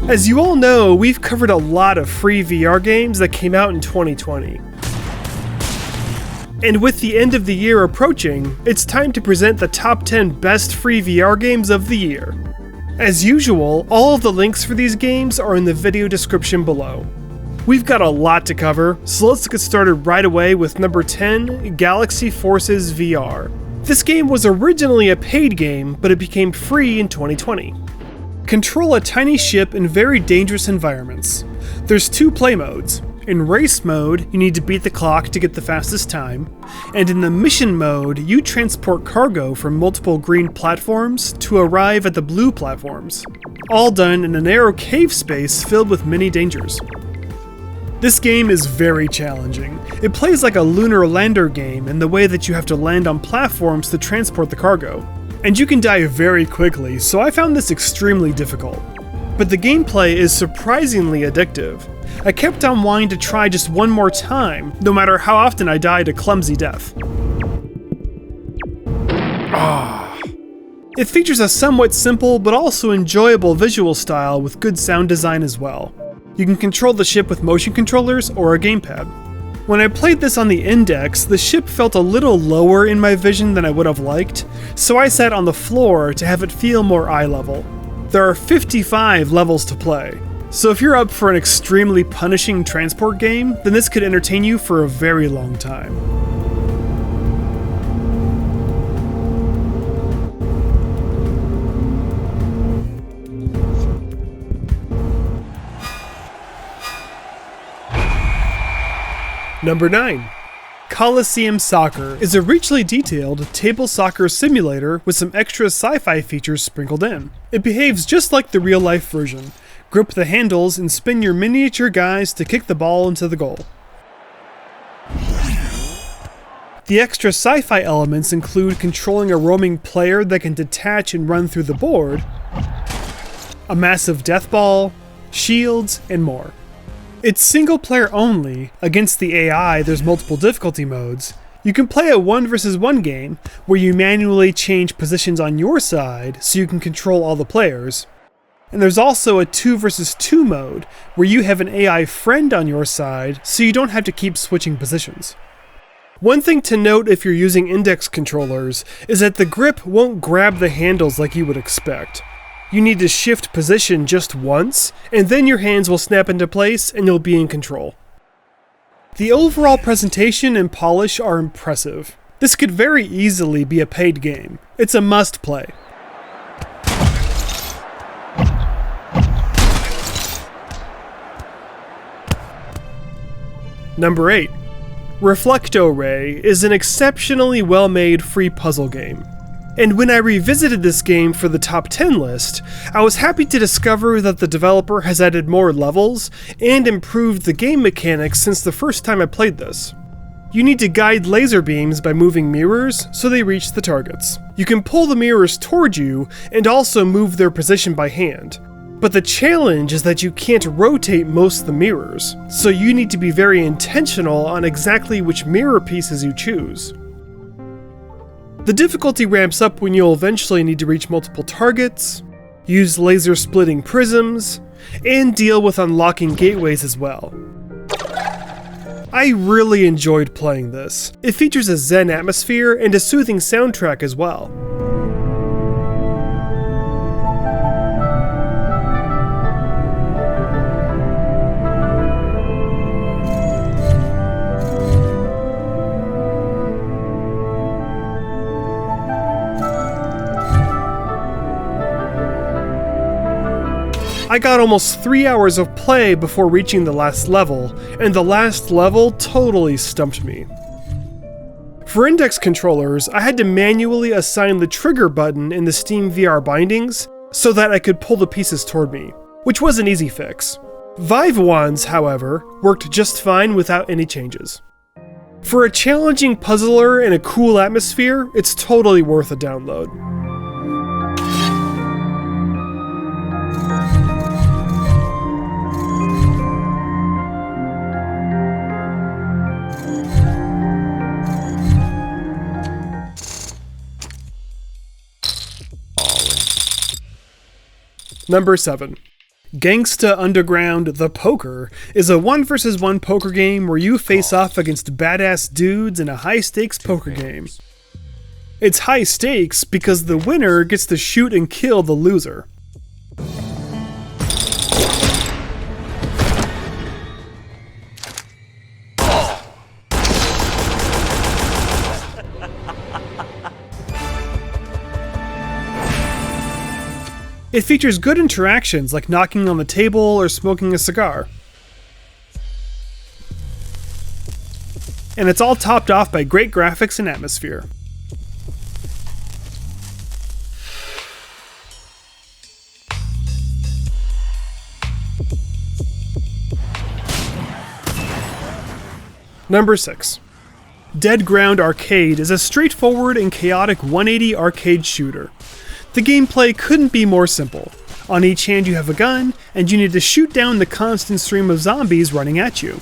As you all know, we've covered a lot of free VR games that came out in 2020. And with the end of the year approaching, it's time to present the top 10 best free VR games of the year. As usual, all of the links for these games are in the video description below. We've got a lot to cover, so let's get started right away with number 10, Galaxy Forces VR. This game was originally a paid game, but it became free in 2020. Control a tiny ship in very dangerous environments. There's two play modes. In race mode, you need to beat the clock to get the fastest time, and in the mission mode, you transport cargo from multiple green platforms to arrive at the blue platforms, all done in a narrow cave space filled with many dangers. This game is very challenging. It plays like a lunar lander game in the way that you have to land on platforms to transport the cargo, and you can die very quickly, so I found this extremely difficult. But the gameplay is surprisingly addictive. I kept on wanting to try just one more time, no matter how often I died a clumsy death. It features a somewhat simple but also enjoyable visual style with good sound design as well. You can control the ship with motion controllers or a gamepad. When I played this on the Index, the ship felt a little lower in my vision than I would have liked, so I sat on the floor to have it feel more eye level. There are 55 levels to play, so if you're up for an extremely punishing transport game, then this could entertain you for a very long time. Number 9. Koliseum Soccer is a richly detailed table soccer simulator with some extra sci-fi features sprinkled in. It behaves just like the real-life version. Grip the handles and spin your miniature guys to kick the ball into the goal. The extra sci-fi elements include controlling a roaming player that can detach and run through the board, a massive death ball, shields, and more. It's single player only. Against the AI, there's multiple difficulty modes. You can play a 1 versus 1 game, where you manually change positions on your side so you can control all the players. And there's also a 2 versus 2 mode, where you have an AI friend on your side so you don't have to keep switching positions. One thing to note if you're using Index controllers is that the grip won't grab the handles like you would expect. You need to shift position just once, and then your hands will snap into place and you'll be in control. The overall presentation and polish are impressive. This could very easily be a paid game. It's a must play. Number 8. Reflecto Ray is an exceptionally well-made free puzzle game. And when I revisited this game for the top 10 list, I was happy to discover that the developer has added more levels and improved the game mechanics since the first time I played this. You need to guide laser beams by moving mirrors so they reach the targets. You can pull the mirrors toward you and also move their position by hand. But the challenge is that you can't rotate most of the mirrors, so you need to be very intentional on exactly which mirror pieces you choose. The difficulty ramps up when you'll eventually need to reach multiple targets, use laser-splitting prisms, and deal with unlocking gateways as well. I really enjoyed playing this. It features a zen atmosphere and a soothing soundtrack as well. I got almost 3 hours of play before reaching the last level, and the last level totally stumped me. For Index controllers, I had to manually assign the trigger button in the Steam VR bindings so that I could pull the pieces toward me, which was an easy fix. Vive ones, however, worked just fine without any changes. For a challenging puzzler and a cool atmosphere, it's totally worth a download. Number 7. Gangsta Underground The Poker is a 1 vs 1 poker game where you face off against badass dudes in a high-stakes poker game. It's high stakes because the winner gets to shoot and kill the loser. It features good interactions like knocking on the table or smoking a cigar. And it's all topped off by great graphics and atmosphere. Number 6. Dead Ground Arcade is a straightforward and chaotic 180 arcade shooter. The gameplay couldn't be more simple. On each hand you have a gun, and you need to shoot down the constant stream of zombies running at you.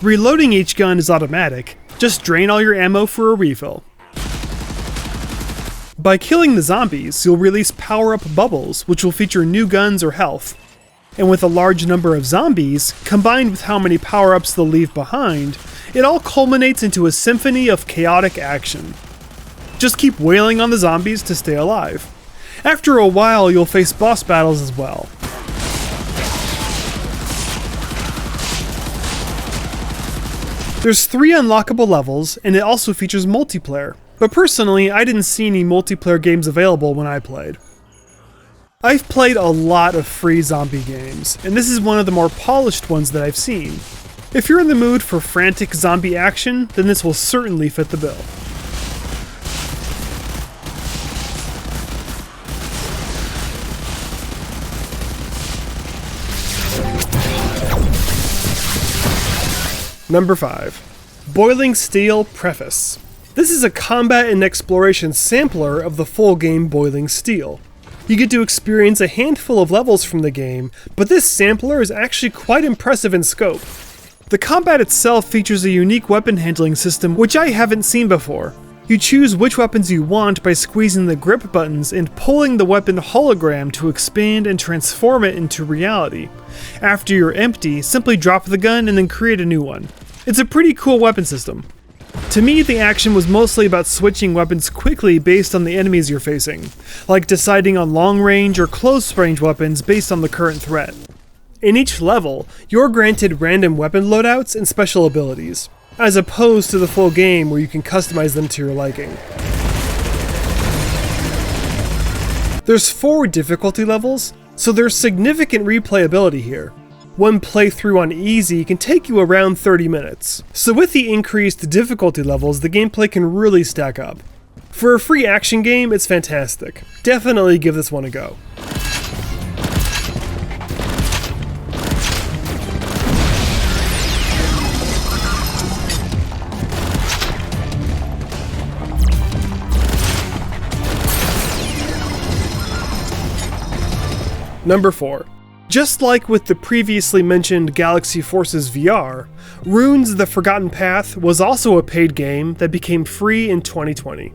Reloading each gun is automatic, just drain all your ammo for a refill. By killing the zombies, you'll release power-up bubbles, which will feature new guns or health. And with a large number of zombies, combined with how many power-ups they'll leave behind, it all culminates into a symphony of chaotic action. Just keep wailing on the zombies to stay alive. After a while, you'll face boss battles as well. There's 3 unlockable levels, and it also features multiplayer. But personally, I didn't see any multiplayer games available when I played. I've played a lot of free zombie games, and this is one of the more polished ones that I've seen. If you're in the mood for frantic zombie action, then this will certainly fit the bill. Number 5. Boiling Steel Preface. This is a combat and exploration sampler of the full game Boiling Steel. You get to experience a handful of levels from the game, but this sampler is actually quite impressive in scope. The combat itself features a unique weapon handling system which I haven't seen before. You choose which weapons you want by squeezing the grip buttons and pulling the weapon hologram to expand and transform it into reality. After you're empty, simply drop the gun and then create a new one. It's a pretty cool weapon system. To me, the action was mostly about switching weapons quickly based on the enemies you're facing, like deciding on long-range or close-range weapons based on the current threat. In each level, you're granted random weapon loadouts and special abilities, as opposed to the full game where you can customize them to your liking. There's 4 difficulty levels, so there's significant replayability here. One playthrough on easy can take you around 30 minutes, so with the increased difficulty levels, the gameplay can really stack up. For a free action game, it's fantastic. Definitely give this one a go. Number 4. Just like with the previously mentioned Galaxy Forces VR, Runes: The Forgotten Path was also a paid game that became free in 2020.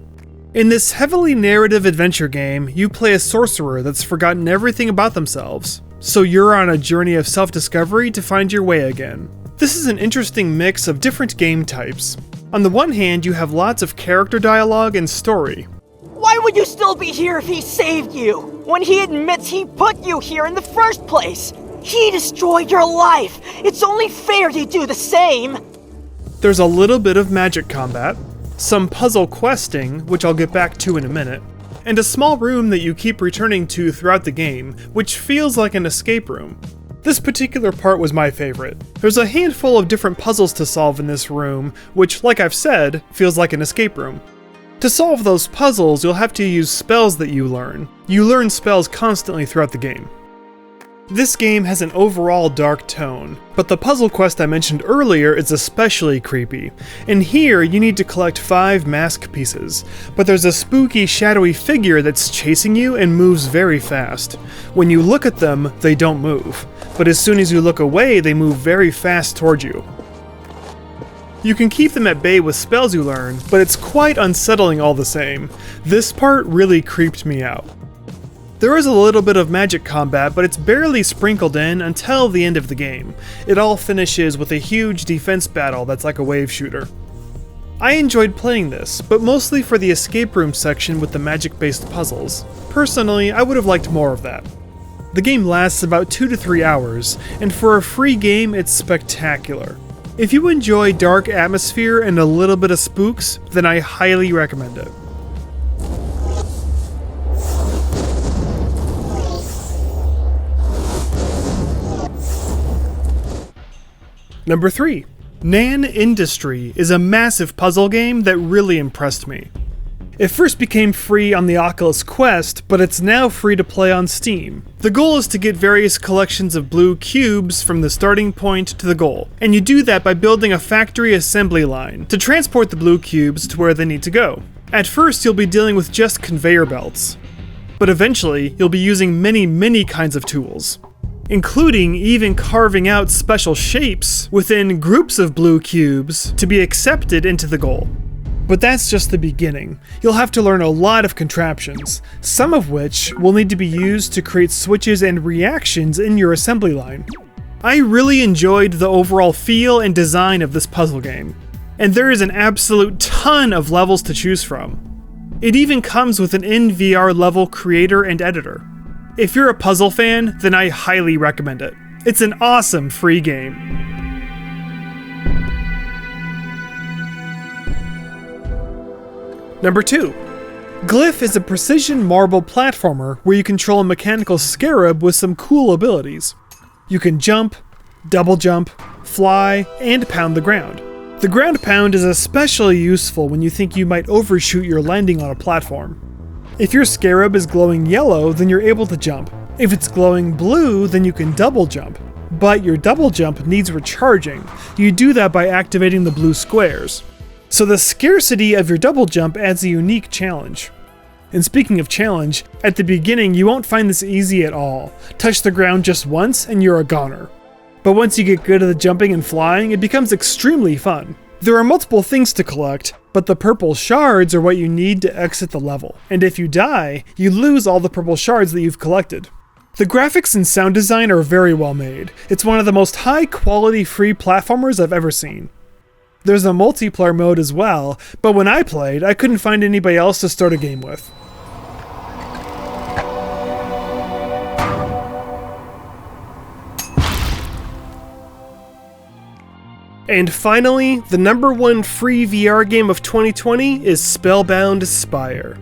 In this heavily narrative adventure game, you play a sorcerer that's forgotten everything about themselves, so you're on a journey of self-discovery to find your way again. This is an interesting mix of different game types. On the one hand, you have lots of character dialogue and story. Why would you still be here if he saved you? When he admits he put you here in the first place? He destroyed your life! It's only fair you do the same! There's a little bit of magic combat, some puzzle questing, which I'll get back to in a minute, and a small room that you keep returning to throughout the game, which feels like an escape room. This particular part was my favorite. There's a handful of different puzzles to solve in this room, which, like I've said, feels like an escape room. To solve those puzzles, you'll have to use spells that you learn. You learn spells constantly throughout the game. This game has an overall dark tone, but the puzzle quest I mentioned earlier is especially creepy. And here, you need to collect 5 mask pieces, but there's a spooky, shadowy figure that's chasing you and moves very fast. When you look at them, they don't move, but as soon as you look away, they move very fast toward you. You can keep them at bay with spells you learn, but it's quite unsettling all the same. This part really creeped me out. There is a little bit of magic combat, but it's barely sprinkled in until the end of the game. It all finishes with a huge defense battle that's like a wave shooter. I enjoyed playing this, but mostly for the escape room section with the magic-based puzzles. Personally, I would have liked more of that. The game lasts about 2 to 3 hours, and for a free game, it's spectacular. If you enjoy dark atmosphere and a little bit of spooks, then I highly recommend it. Number 3. N.a.N Industry is a massive puzzle game that really impressed me. It first became free on the Oculus Quest, but it's now free to play on Steam. The goal is to get various collections of blue cubes from the starting point to the goal, and you do that by building a factory assembly line to transport the blue cubes to where they need to go. At first, you'll be dealing with just conveyor belts, but eventually, you'll be using many kinds of tools, including even carving out special shapes within groups of blue cubes to be accepted into the goal. But that's just the beginning. You'll have to learn a lot of contraptions, some of which will need to be used to create switches and reactions in your assembly line. I really enjoyed the overall feel and design of this puzzle game, and there is an absolute ton of levels to choose from. It even comes with an N VR level creator and editor. If you're a puzzle fan, then I highly recommend it. It's an awesome free game. Number 2. Glyph is a precision marble platformer where you control a mechanical scarab with some cool abilities. You can jump, double jump, fly, and pound the ground. The ground pound is especially useful when you think you might overshoot your landing on a platform. If your scarab is glowing yellow, then you're able to jump. If it's glowing blue, then you can double jump. But your double jump needs recharging. You do that by activating the blue squares. So the scarcity of your double jump adds a unique challenge. And speaking of challenge, at the beginning you won't find this easy at all. Touch the ground just once and you're a goner. But once you get good at the jumping and flying, it becomes extremely fun. There are multiple things to collect, but the purple shards are what you need to exit the level. And if you die, you lose all the purple shards that you've collected. The graphics and sound design are very well made. It's one of the most high quality free platformers I've ever seen. There's a multiplayer mode as well, but when I played, I couldn't find anybody else to start a game with. And finally, the number 1 free VR game of 2020 is Spellbound Spire.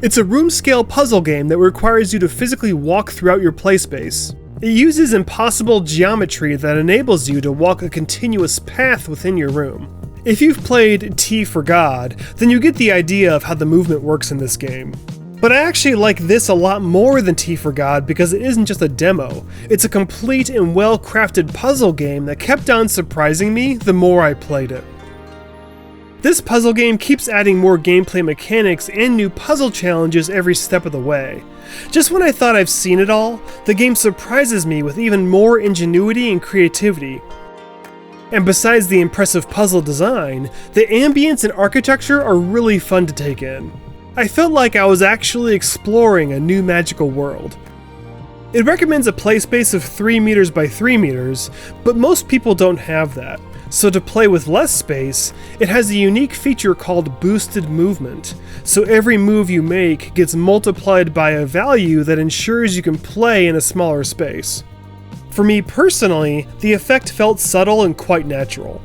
It's a room-scale puzzle game that requires you to physically walk throughout your playspace. It uses impossible geometry that enables you to walk a continuous path within your room. If you've played T for God, then you get the idea of how the movement works in this game. But I actually like this a lot more than T for God because it isn't just a demo. It's a complete and well-crafted puzzle game that kept on surprising me the more I played it. This puzzle game keeps adding more gameplay mechanics and new puzzle challenges every step of the way. Just when I thought I've seen it all, the game surprises me with even more ingenuity and creativity. And besides the impressive puzzle design, the ambience and architecture are really fun to take in. I felt like I was actually exploring a new magical world. It recommends a play space of 3 meters by 3 meters, but most people don't have that. So to play with less space, it has a unique feature called boosted movement. So every move you make gets multiplied by a value that ensures you can play in a smaller space. For me personally, the effect felt subtle and quite natural.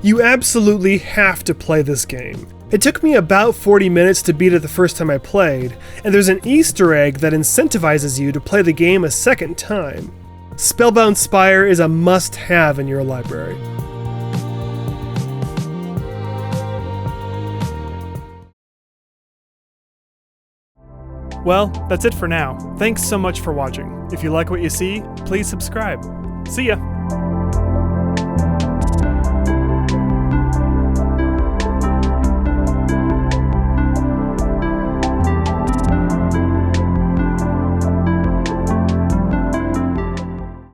You absolutely have to play this game. It took me about 40 minutes to beat it the first time I played, and there's an Easter egg that incentivizes you to play the game a second time. Spellbound Spire is a must-have in your library. Well, that's it for now. Thanks so much for watching. If you like what you see, please subscribe. See ya!